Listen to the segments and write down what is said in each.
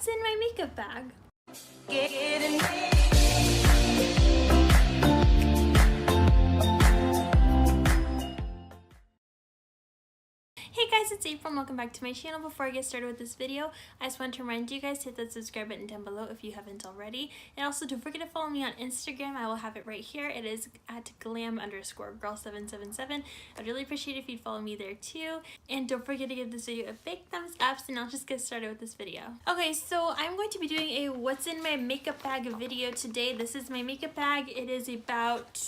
what's in my makeup bag. Hey guys, it's April and welcome back to my channel. Before I get started with this video, I just want to remind you guys to hit that subscribe button down below if you haven't already. And also don't forget to follow me on Instagram. I will have it right here. It is at glam_girl777. I'd really appreciate it if you'd follow me there too. And don't forget to give this video a big thumbs up, and I'll just get started with this video. Okay, so I'm going to be doing a what's in my makeup bag video today. This is my makeup bag. It is about,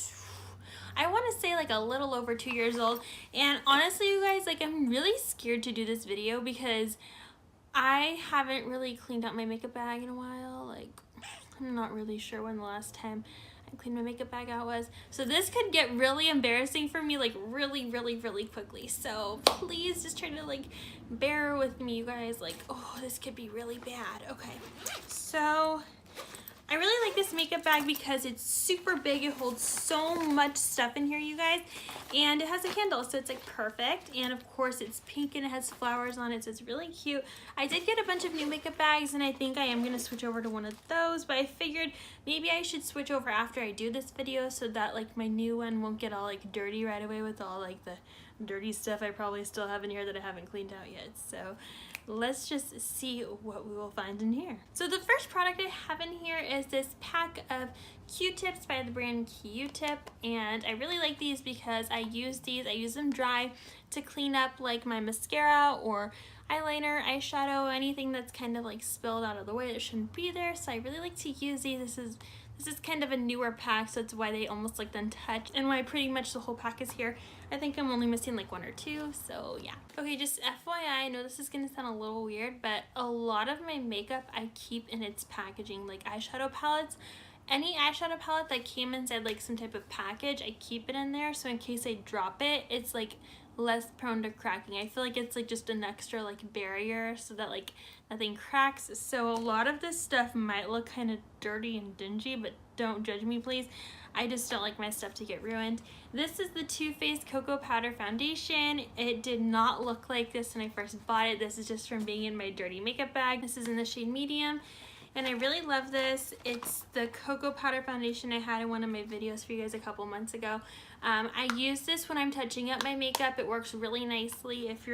I want to say like a little over 2 years old, and honestly you guys, like I'm really scared to do this video because I haven't really cleaned out my makeup bag in a while. Like I'm not really sure when the last time I cleaned my makeup bag out was, so this could get really embarrassing for me, like really quickly. So please just try to like bear with me, you guys. Like, oh, this could be really bad. Okay, so I really like this makeup bag because it's super big. It holds so much stuff in here, you guys, and it has a candle, so it's like perfect. And of course it's pink and it has flowers on it, so it's really cute. I did get a bunch of new makeup bags and I think I am going to switch over to one of those, but I figured maybe I should switch over after I do this video so that like my new one won't get all like dirty right away with all like the dirty stuff I probably still have in here that I haven't cleaned out yet. So let's just see what we will find in here. So the first product I have in here is this pack of Q-tips by the brand Q-tip, and I really like these because I use them dry to clean up like my mascara or eyeliner, eyeshadow, anything that's kind of like spilled out of the way that shouldn't be there. So I really like to use these. This is kind of a newer pack, so it's why they almost like untouched and why pretty much the whole pack is here. I think I'm only missing like one or two, so yeah. Okay, just FYI, I know this is gonna sound a little weird, but a lot of my makeup I keep in its packaging, like eyeshadow palettes. Any eyeshadow palette that came inside like some type of package, I keep it in there, so in case I drop it, it's like less prone to cracking. I feel like it's like just an extra like barrier so that like nothing cracks. So a lot of this stuff might look kind of dirty and dingy, but don't judge me please. I just don't like my stuff to get ruined. This is the Too Faced Cocoa Powder Foundation. It did not look like this when I first bought it. This is just from being in my dirty makeup bag. This is in the shade medium, and I really love this. It's the Cocoa Powder Foundation I had in one of my videos for you guys a couple months ago. I use this when I'm touching up my makeup. It works really nicely if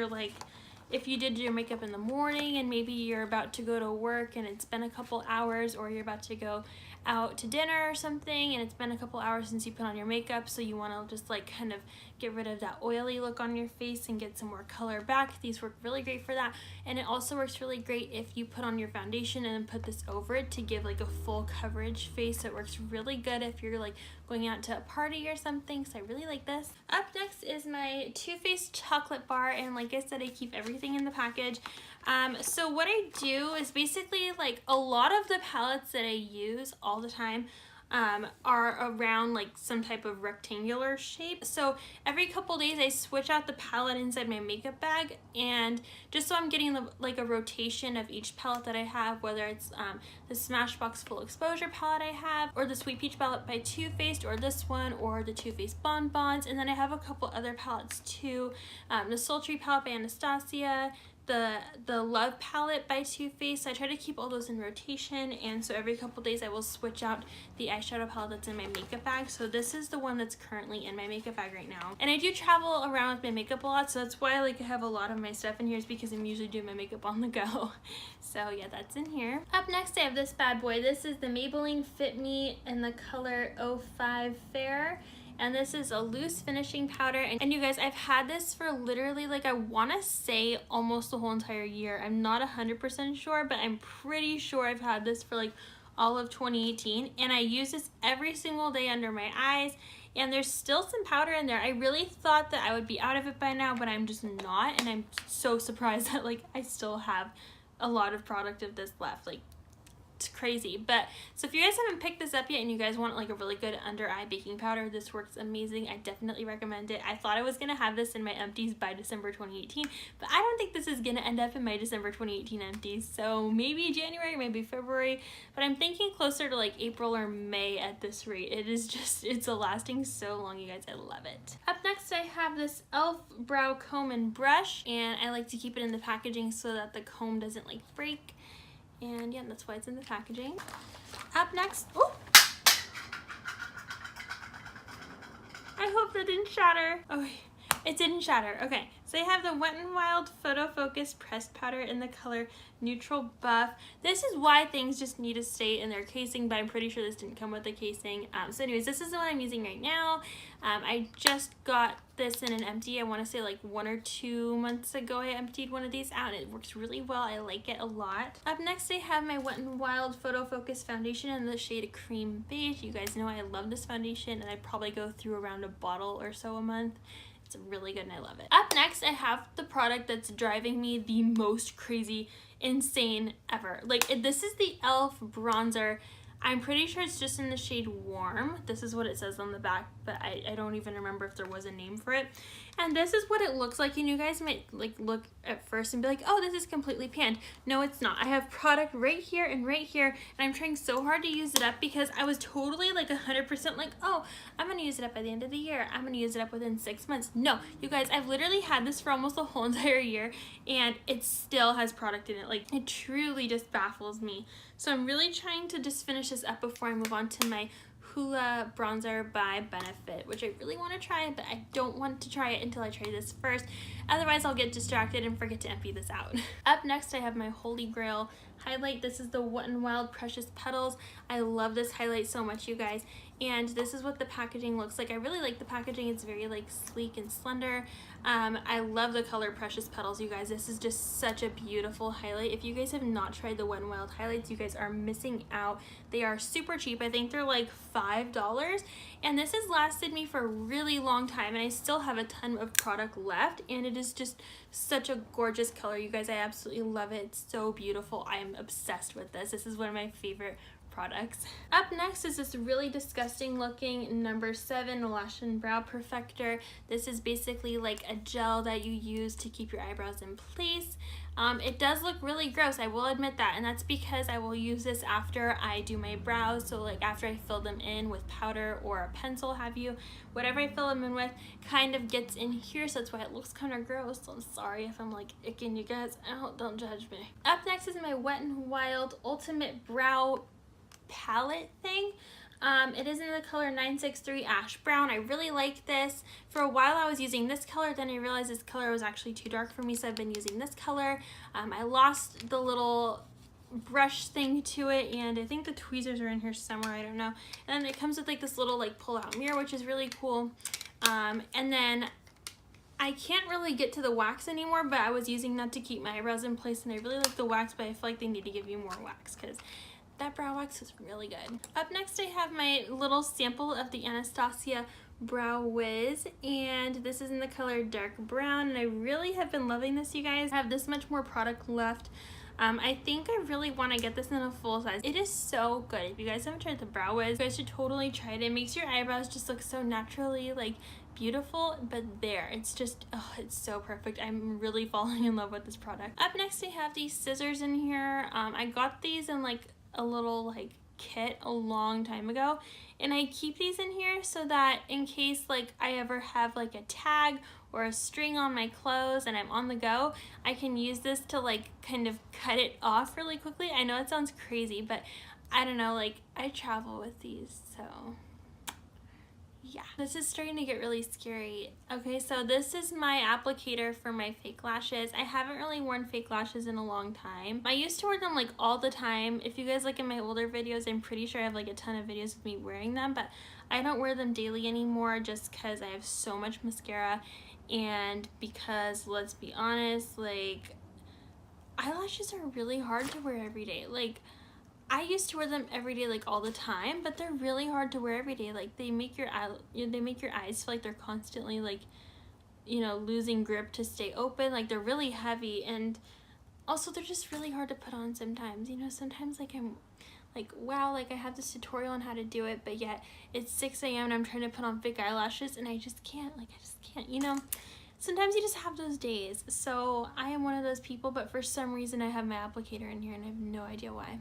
you did your makeup in the morning and maybe you're about to go to work and it's been a couple hours, or you're about to go out to dinner or something and it's been a couple hours since you put on your makeup, so you want to just like kind of get rid of that oily look on your face and get some more color back. These work really great for that, and it also works really great if you put on your foundation and then put this over it to give like a full coverage face. It works really good if you're like going out to a party or something, so I really like this. Up next is my Too Faced chocolate bar, and like I said, I keep everything in the package. So what I do is basically like a lot of the palettes that I use all the time are around like some type of rectangular shape. So every couple days I switch out the palette inside my makeup bag, and just so I'm getting like a rotation of each palette that I have, whether it's the Smashbox Full Exposure palette I have, or the Sweet Peach palette by Too Faced, or this one, or the Too Faced Bonbons, and then I have a couple other palettes too. The Sultry palette by Anastasia, the Love palette by Too Faced. I try to keep all those in rotation, and so every couple days I will switch out the eyeshadow palette that's in my makeup bag. So this is the one that's currently in my makeup bag right now. And I do travel around with my makeup a lot, so that's why I have a lot of my stuff in here, is because I'm usually doing my makeup on the go. So yeah, that's in here. Up next I have this bad boy. This is the Maybelline Fit Me in the color 05 Fair. And this is a loose finishing powder, and you guys, I've had this for literally like I want to say almost the whole entire year. I'm not 100% sure, but I'm pretty sure I've had this for like all of 2018, and I use this every single day under my eyes, and there's still some powder in there. I really thought that I would be out of it by now, but I'm just not, and I'm so surprised that like I still have a lot of product of this left. Like, it's crazy. But so if you guys haven't picked this up yet and you guys want like a really good under eye baking powder, this works amazing. I definitely recommend it. I thought I was gonna have this in my empties by December 2018, but I don't think this is gonna end up in my December 2018 empties, so maybe January, maybe February, but I'm thinking closer to like April or May at this rate. It is just, it's lasting so long, you guys. I love it. Up next I have this e.l.f. brow comb and brush, and I like to keep it in the packaging so that the comb doesn't like break. And yeah, that's why it's in the packaging. Up next, oh! I hope that didn't shatter. Oh, it didn't shatter. Okay, so I have the Wet n Wild Photo Focus Pressed Powder in the color Neutral Buff. This is why things just need to stay in their casing, but I'm pretty sure this didn't come with the casing. So anyways, this is the one I'm using right now. I just got this in an empty. I want to say like 1 or 2 months ago I emptied one of these out, and it works really well. I like it a lot. Up next I have my Wet n Wild Photo Focus Foundation in the shade Cream Beige. You guys know I love this foundation, and I probably go through around a bottle or so a month. It's really good and I love it. Up next, I have the product that's driving me the most crazy, insane ever. Like, this is the e.l.f. bronzer. I'm pretty sure it's just in the shade Warm. This is what it says on the back, but I don't even remember if there was a name for it. And this is what it looks like, and you guys might like look at first and be like, oh, this is completely panned. No, it's not. I have product right here, and I'm trying so hard to use it up because I was totally like 100% like, oh, I'm gonna use it up by the end of the year. I'm gonna use it up within 6 months. No, you guys, I've literally had this for almost the whole entire year, and it still has product in it. Like, it truly just baffles me. So I'm really trying to just finish this up before I move on to my Hoola bronzer by Benefit, which I really want to try, but I don't want to try it until I try this first. Otherwise, I'll get distracted and forget to empty this out. Up next, I have my Holy Grail highlight. This is the Wet n Wild Precious Petals. I love this highlight so much, you guys. And this is what the packaging looks like. I really like the packaging. It's very like sleek and slender. I love the color Precious Petals, you guys. This is just such a beautiful highlight. If you guys have not tried the Wet n Wild highlights, you guys are missing out. They are super cheap. I think they're like $5. And this has lasted me for a really long time, and I still have a ton of product left, and it is just such a gorgeous color, you guys. I absolutely love it. It's so beautiful. I am obsessed with this. This is one of my favorite products. Up next is this really disgusting looking number 7 Lash and Brow Perfector. This is basically like a gel that you use to keep your eyebrows in place. It does look really gross, I will admit that, and that's because I will use this after I do my brows. So like after I fill them in with powder or a pencil, have you, whatever I fill them in with kind of gets in here, so that's why it looks kind of gross. So I'm sorry if I'm like icking you guys out, don't judge me. Up next is my Wet n Wild Ultimate Brow palette thing. It is in the color 963 Ash Brown. I really like this. For a while I was using this color, then I realized this color was actually too dark for me, so I've been using this color. I lost the little brush thing to it, and I think the tweezers are in here somewhere, I don't know. And then it comes with like this little like pull out mirror, which is really cool. And then I can't really get to the wax anymore, but I was using that to keep my eyebrows in place, and I really like the wax, but I feel like they need to give you more wax because that brow wax is really good. Up next I have my little sample of the Anastasia Brow Wiz, and this is in the color Dark Brown, and I really have been loving this, you guys. I have this much more product left. I think I really want to get this in a full size. It is so good. If you guys haven't tried the Brow Wiz, you guys should totally try it. It makes your eyebrows just look so naturally like beautiful, but there, it's just, oh, it's so perfect. I'm really falling in love with this product. Up next I have these scissors in here. I got these in like a little like kit a long time ago, and I keep these in here so that in case like I ever have like a tag or a string on my clothes and I'm on the go, I can use this to like kind of cut it off really quickly. I know it sounds crazy, but I don't know, like I travel with these, so yeah. This is starting to get really scary. Okay, so this is my applicator for my fake lashes. I haven't really worn fake lashes in a long time. I used to wear them like all the time. If you guys look at my older videos, I'm pretty sure I have like a ton of videos of me wearing them, but I don't wear them daily anymore just because I have so much mascara, and because, let's be honest, like eyelashes are really hard to wear every day. Like I used to wear them every day, like all the time, but they're really hard to wear every day. Like they make your eyes feel like they're constantly like, you know, losing grip to stay open. Like they're really heavy, and also they're just really hard to put on sometimes. You know, sometimes like I'm like, wow, like I have this tutorial on how to do it, but yet it's 6 a.m. and I'm trying to put on fake eyelashes and I just can't, you know. Sometimes you just have those days. So I am one of those people, but for some reason I have my applicator in here and I have no idea why.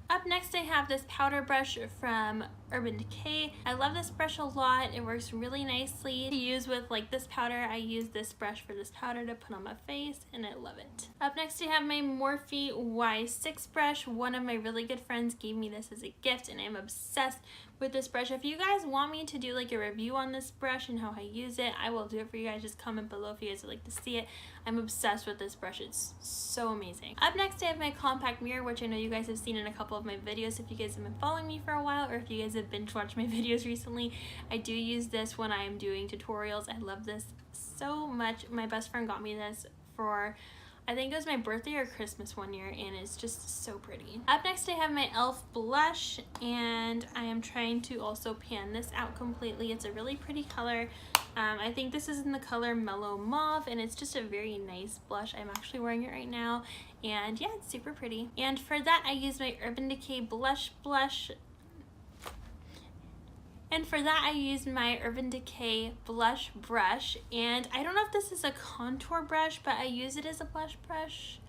Up next I have this powder brush from Urban Decay. I love this brush a lot. It works really nicely to use with like this powder. I use this brush for this powder to put on my face and I love it. Up next I have my Morphe Y6 brush. One of my really good friends gave me this as a gift and I'm obsessed with this brush. If you guys want me to do like a review on this brush and how I use it, I will do it for you guys. Just comment below if you guys would like to see it. I'm obsessed with this brush. It's so amazing. Up next I have my compact mirror, which I know you guys have seen in a couple of my videos if you guys have been following me for a while, or if you guys have binge watched my videos recently. I do use this when I am doing tutorials. I love this so much. My best friend got me this for, I think it was my birthday or Christmas one year, and it's just so pretty. Up next I have my e.l.f. blush, and I am trying to also pan this out completely. It's a really pretty color. I think this is in the color Mellow Mauve, and it's just a very nice blush. I'm actually wearing it right now, and yeah, it's super pretty. And for that I use my Urban Decay blush. And for that I use my Urban Decay blush brush, and I don't know if this is a contour brush, but I use it as a blush brush.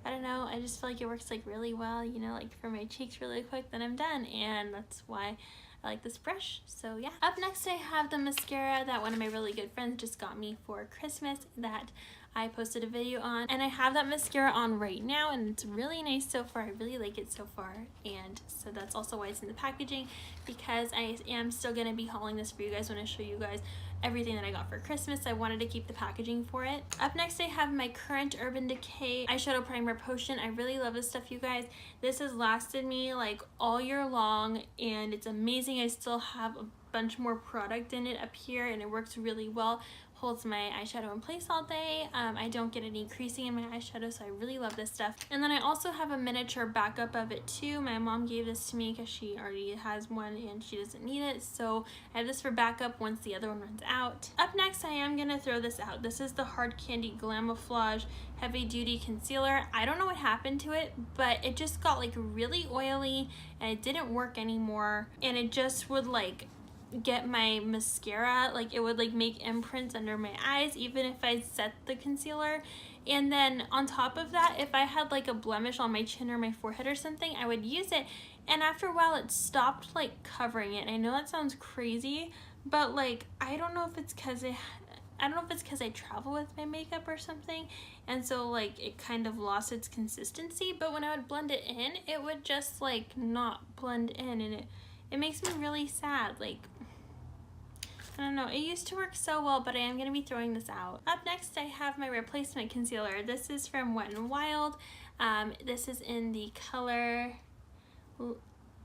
I don't know, I just feel like it works like really well, you know, like for my cheeks really quick, then I'm done, and that's why I like this brush. So yeah. Up next I have the mascara that one of my really good friends just got me for Christmas that I posted a video on, and I have that mascara on right now and it's really nice so far. I really like it so far, and so that's also why it's in the packaging, because I am still going to be hauling this for you guys when I show you guys everything that I got for Christmas. I wanted to keep the packaging for it. Up next I have my current Urban Decay eyeshadow primer potion. I really love this stuff, you guys. This has lasted me like all year long and it's amazing. I still have a bunch more product in it up here and it works really well. Holds my eyeshadow in place all day. I don't get any creasing in my eyeshadow, so I really love this stuff. And then I also have a miniature backup of it too. My mom gave this to me because she already has one and she doesn't need it, so I have this for backup once the other one runs out. Up next I am gonna throw this out. This is the Hard Candy Glamouflage Heavy Duty Concealer. I don't know what happened to it, but it just got like really oily and it didn't work anymore, and it just would like get my mascara, like it would like make imprints under my eyes even if I set the concealer. And then on top of that, if I had like a blemish on my chin or my forehead or something, I would use it, and after a while it stopped like covering it. And I know that sounds crazy, but like I don't know if it's because I travel with my makeup or something, and so like it kind of lost its consistency. But when I would blend it in, it would just like not blend in, and it makes me really sad. Like, I don't know, it used to work so well, but I am going to be throwing this out. Up next I have my replacement concealer. This is from Wet n Wild. This is in the color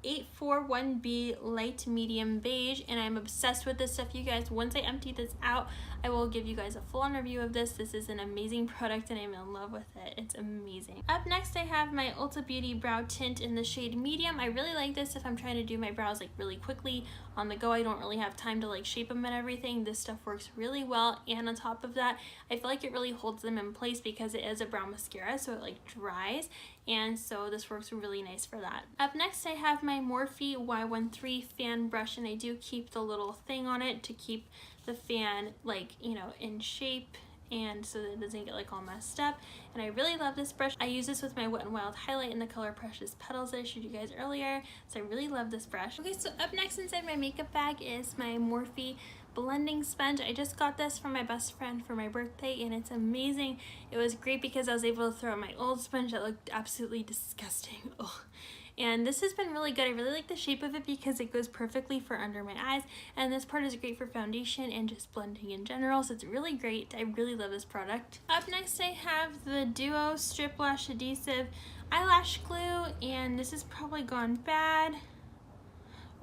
841B Light Medium Beige, and I'm obsessed with this stuff, you guys. Once I empty this out, I will give you guys a full-on review of this. This is an amazing product and I'm in love with it. It's amazing. Up next I have my Ulta Beauty Brow Tint in the shade Medium. I really like this if I'm trying to do my brows like really quickly on the go. I don't really have time to like shape them and everything. This stuff works really well, and on top of that I feel like it really holds them in place because it is a brow mascara, so it like dries, and so this works really nice for that. Up next I have my Morphe Y13 fan brush, and I do keep the little thing on it to keep the fan like, you know, in shape, and so that it doesn't get like all messed up. And I really love this brush. I use this with my Wet n Wild highlight in the color Precious Petals that I showed you guys earlier, so I really love this brush. Okay, so up next inside my makeup bag is my Morphe blending sponge. I just got this from my best friend for my birthday and it's amazing. It was great because I was able to throw out my old sponge that looked absolutely disgusting. Ugh. And this has been really good. I really like the shape of it because it goes perfectly for under my eyes, and this part is great for foundation and just blending in general, so it's really great. I really love this product. Up next I have the Duo Strip Lash Adhesive Eyelash Glue, and this has probably gone bad.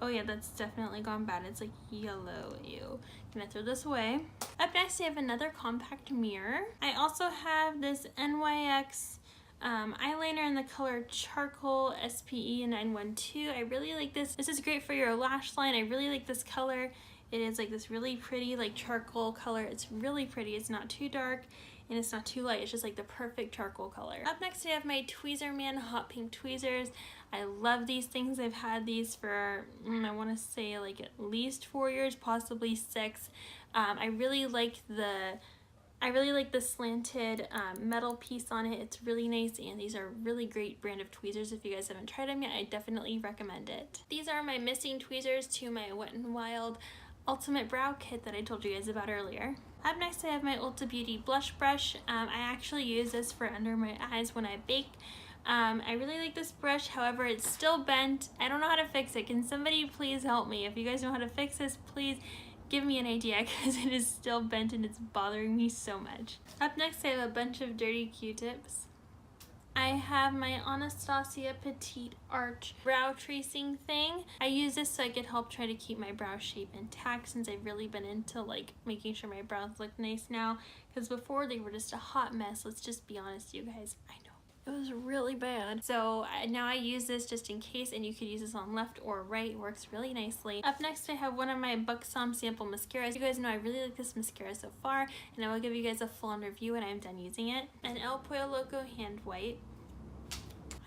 Oh yeah, that's definitely gone bad. It's like yellow. Ew. I'm gonna throw this away. Up next I have another compact mirror. I also have this NYX eyeliner in the color Charcoal SPE 912. I really like this. This is great for your lash line. I really like this color. It is like this really pretty like charcoal color. It's really pretty. It's not too dark and it's not too light. It's just like the perfect charcoal color. Up next I have my Tweezerman Hot Pink Tweezers. I love these things. I've had these for I want to say like at least 4 years, possibly 6. I really like the I really like the slanted metal piece on it. It's really nice, and these are really great brand of tweezers. If you guys haven't tried them yet, I definitely recommend it. These are my missing tweezers to my Wet n Wild Ultimate Brow Kit that I told you guys about earlier. Up next, I have my Ulta Beauty blush brush. I actually use this for under my eyes when I bake. I really like this brush, however it's still bent. I don't know how to fix it. Can somebody please help me? If you guys know how to fix this, please give me an idea, because it is still bent and it's bothering me so much. Up next, I have a bunch of dirty Q-tips. I have my Anastasia Petite Arch brow tracing thing. I use this so I could help try to keep my brow shape intact, since I've really been into like making sure my brows look nice now, because before they were just a hot mess. Let's just be honest, you guys. I know. It was really bad. So now I use this just in case, and you could use this on left or right. It works really nicely. Up next, I have one of my Buxom sample mascaras. You guys know I really like this mascara so far, and I will give you guys a full-on review when I'm done using it. An El Pollo Loco hand wipe.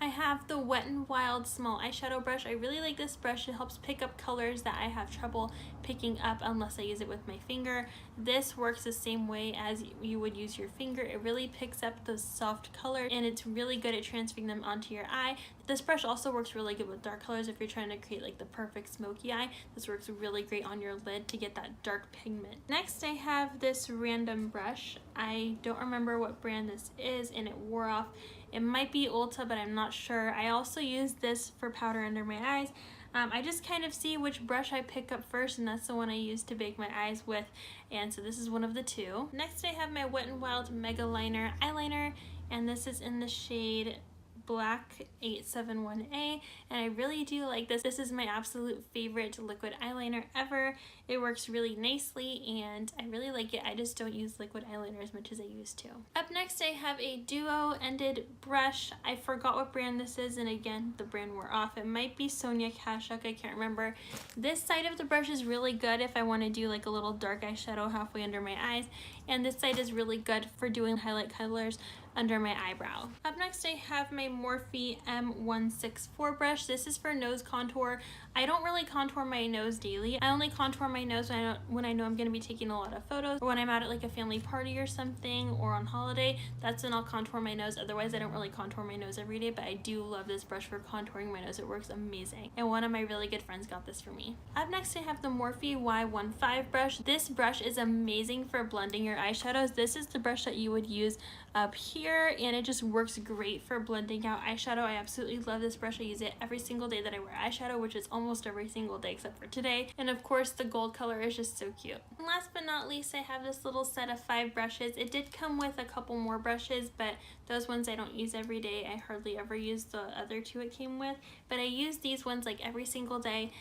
I have the Wet n Wild small eyeshadow brush. I really like this brush. It helps pick up colors that I have trouble picking up unless I use it with my finger. This works the same way as you would use your finger. It really picks up those soft colors, and it's really good at transferring them onto your eye. This brush also works really good with dark colors if you're trying to create like the perfect smoky eye. This works really great on your lid to get that dark pigment. Next, I have this random brush. I don't remember what brand this is, and it wore off. It might be Ulta, but I'm not sure. I also use this for powder under my eyes. I just kind of see which brush I pick up first, and that's the one I use to bake my eyes with, and so this is one of the two. Next, I have my Wet n Wild Mega Liner eyeliner, and this is in the shade Black 871A, and I really do like this. This is my absolute favorite liquid eyeliner ever. It works really nicely, and I really like it. I just don't use liquid eyeliner as much as I used to. Up next, I have a duo-ended brush. I forgot what brand this is, and again, the brand wore off. It might be Sonia Kashuk, I can't remember. This side of the brush is really good if I want to do like a little dark eyeshadow halfway under my eyes, and this side is really good for doing highlight colors under my eyebrow. Up next, I have my Morphe M164 brush. This is for nose contour. I don't really contour my nose daily. I only contour my nose when I know I'm going to be taking a lot of photos, or when I'm out at like a family party or something, or on holiday. That's when I'll contour my nose. Otherwise, I don't really contour my nose every day, but I do love this brush for contouring my nose. It works amazing, and one of my really good friends got this for me. Up next, I have the Morphe Y15 brush. This brush is amazing for blending your eyeshadows. This is the brush that you would use up here, and it just works great for blending out eyeshadow. I absolutely love this brush. I use it every single day that I wear eyeshadow, which is almost every single day except for today. And of course, the gold color is just so cute. And last but not least, I have this little set of 5 brushes. It did come with a couple more brushes, but those ones I don't use every day. I hardly ever use the other 2 it came with, but I use these ones like every single day.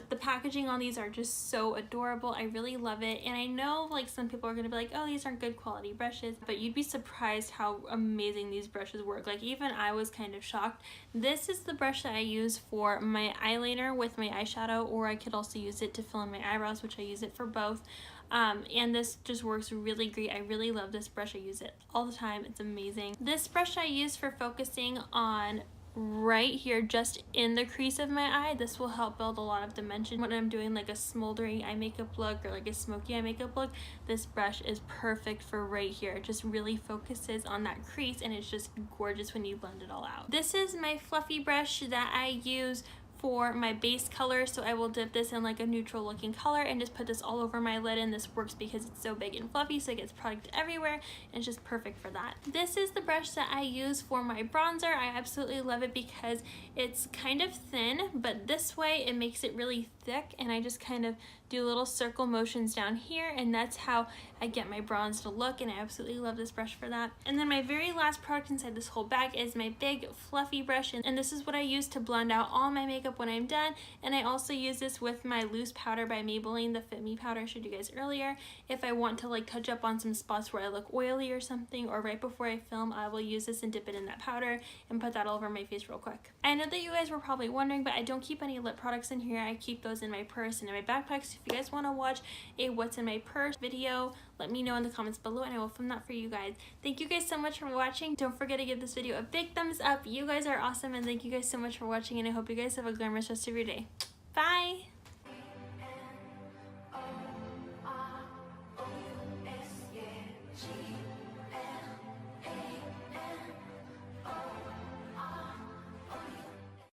The packaging on these are just so adorable. I really love it, and I know like some people are gonna be like, oh, these aren't good quality brushes, but you'd be surprised how amazing these brushes work. Like, even I was kind of shocked. This is the brush that I use for my eyeliner with my eyeshadow, or I could also use it to fill in my eyebrows, which I use it for both. And this just works really great. I really love this brush. I use it all the time. It's amazing. This brush I use for focusing on right here, just in the crease of my eye. This will help build a lot of dimension when I'm doing like a smoldering eye makeup look or like a smoky eye makeup look. This brush is perfect for right here. It just really focuses on that crease, and it's just gorgeous when you blend it all out. This is my fluffy brush that I use for my base color, so I will dip this in like a neutral looking color and just put this all over my lid, and this works because it's so big and fluffy, so it gets product everywhere, and it's just perfect for that. This is the brush that I use for my bronzer. I absolutely love it because it's kind of thin, but this way it makes it really thick, and I just kind of do little circle motions down here, and that's how I get my bronze to look, and I absolutely love this brush for that. And then my very last product inside this whole bag is my big fluffy brush, and this is what I use to blend out all my makeup when I'm done. And I also use this with my loose powder by Maybelline, the Fit Me powder I showed you guys earlier. If I want to like touch up on some spots where I look oily or something, or right before I film, I will use this and dip it in that powder and put that all over my face real quick. I know that you guys were probably wondering, but I don't keep any lip products in here. I keep those in my purse and in my backpack, so if you guys want to watch a what's in my purse video, let me know in the comments below, and I will film that for you guys. Thank you guys so much for watching. Don't forget to give this video a big thumbs up. You guys are awesome, and thank you guys so much for watching, and I hope you guys have a glamorous rest of your day. Bye!